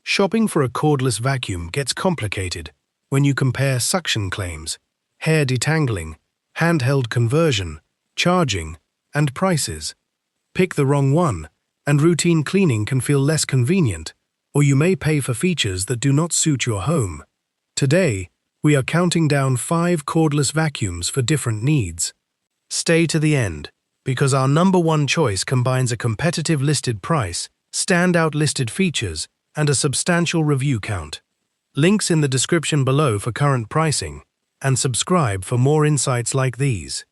Shopping for a cordless vacuum gets complicated when you compare suction claims, hair detangling, handheld conversion, charging, and prices. Pick the wrong one, and routine cleaning can feel less convenient, or you may pay for features that do not suit your home. Today, we are counting down 5 cordless vacuums for different needs. Stay to the end, because our number one choice combines a competitive listed price, standout listed features, and a substantial review count. Links in the description below for current pricing, and subscribe for more insights like these.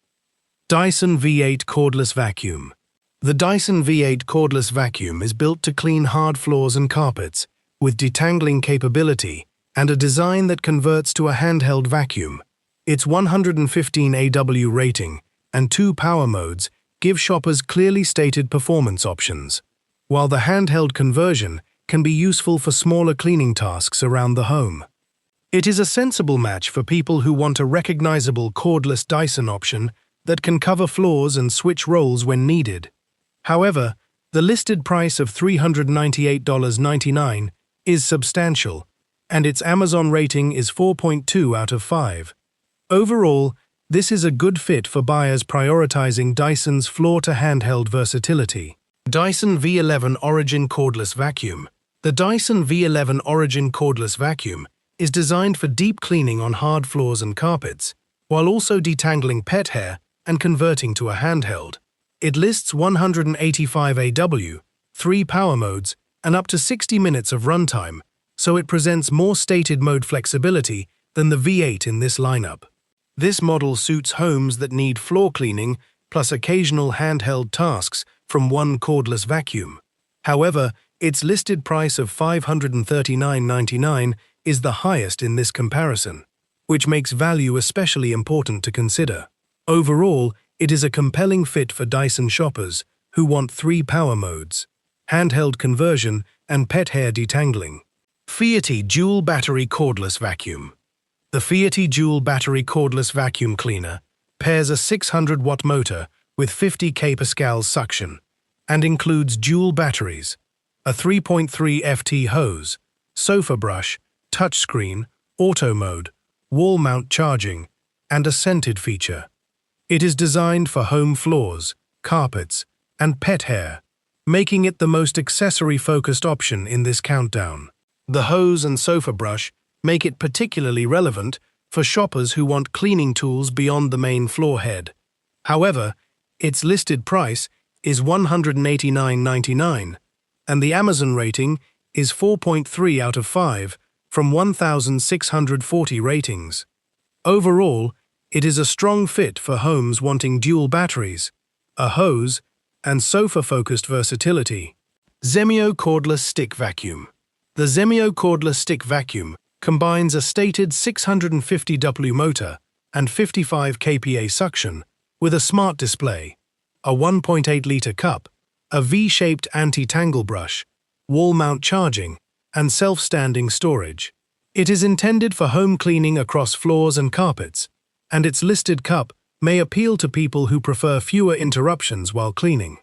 Dyson V8 Cordless Vacuum. The Dyson V8 Cordless Vacuum is built to clean hard floors and carpets, with detangling capability and a design that converts to a handheld vacuum. Its 115 AW rating and 2 power modes give shoppers clearly stated performance options, while the handheld conversion can be useful for smaller cleaning tasks around the home. It is a sensible match for people who want a recognizable cordless Dyson option that can cover floors and switch roles when needed. However, the listed price of $398.99 is substantial, and its Amazon rating is 4.2 out of 5. Overall, this is a good fit for buyers prioritizing Dyson's floor-to-handheld versatility. Dyson V11 Origin Cordless Vacuum. The Dyson V11 Origin Cordless Vacuum is designed for deep cleaning on hard floors and carpets, while also detangling pet hair and converting to a handheld. It lists 185 AW, 3 power modes, and up to 60 minutes of runtime, so it presents more stated mode flexibility than the V8 in this lineup. This model suits homes that need floor cleaning plus occasional handheld tasks from one cordless vacuum. However, its listed price of $539.99 is the highest in this comparison, which makes value especially important to consider. Overall, it is a compelling fit for Dyson shoppers who want 3 power modes, handheld conversion, and pet hair detangling. Fieety Dual Battery Cordless Vacuum. The Fieety Dual Battery Cordless Vacuum Cleaner pairs a 600-watt motor with 50 kPa suction and includes dual batteries, a 3.3 FT hose, sofa brush, touchscreen, auto mode, wall mount charging, and a scented feature. It is designed for home floors, carpets, and pet hair, making it the most accessory-focused option in this countdown. The hose and sofa brush make it particularly relevant for shoppers who want cleaning tools beyond the main floor head. However, its listed price is $189.99, and the Amazon rating is 4.3 out of 5 from 1,640 ratings. Overall, it is a strong fit for homes wanting dual batteries, a hose, and sofa-focused versatility. Zemmio Cordless Stick Vacuum. The Zemmio Cordless Stick Vacuum combines a stated 650 W motor and 55 kPa suction with a smart display, a 1.8-liter cup, a V-shaped anti-tangle brush, wall-mount charging, and self-standing storage. It is intended for home cleaning across floors and carpets, and its listed cup may appeal to people who prefer fewer interruptions while cleaning.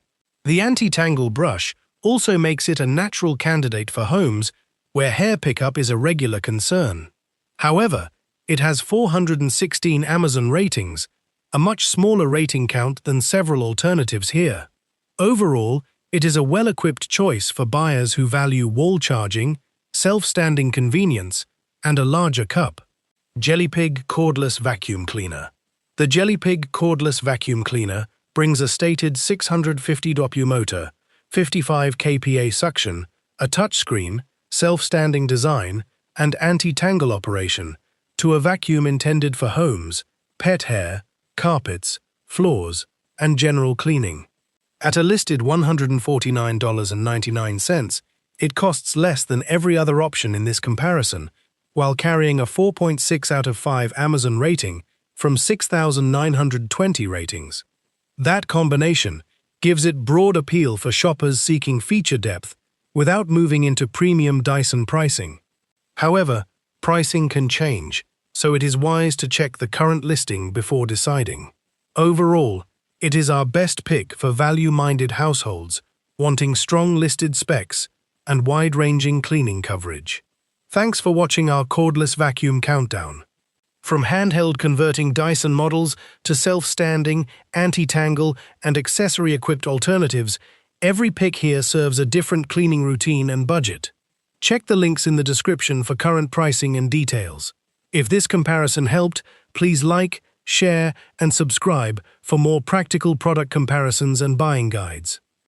The anti-tangle brush also makes it a natural candidate for homes where hair pickup is a regular concern. However, it has 416 Amazon ratings, a much smaller rating count than several alternatives here. Overall, it is a well-equipped choice for buyers who value wall charging, self-standing convenience, and a larger cup. JELLYPIG Cordless Vacuum Cleaner. The JELLYPIG Cordless Vacuum Cleaner brings a stated 650 W motor, 55 kPa suction, a touchscreen, self-standing design, and anti-tangle operation to a vacuum intended for homes, pet hair, carpets, floors, and general cleaning. At a listed $149.99, it costs less than every other option in this comparison, while carrying a 4.6 out of 5 Amazon rating from 6,920 ratings. That combination gives it broad appeal for shoppers seeking feature depth without moving into premium Dyson pricing. However, pricing can change, so it is wise to check the current listing before deciding. Overall, it is our best pick for value-minded households wanting strong listed specs and wide-ranging cleaning coverage. Thanks for watching our cordless vacuum countdown. From handheld converting Dyson models to self-standing, anti-tangle, and accessory-equipped alternatives, every pick here serves a different cleaning routine and budget. Check the links in the description for current pricing and details. If this comparison helped, please like, share, and subscribe for more practical product comparisons and buying guides.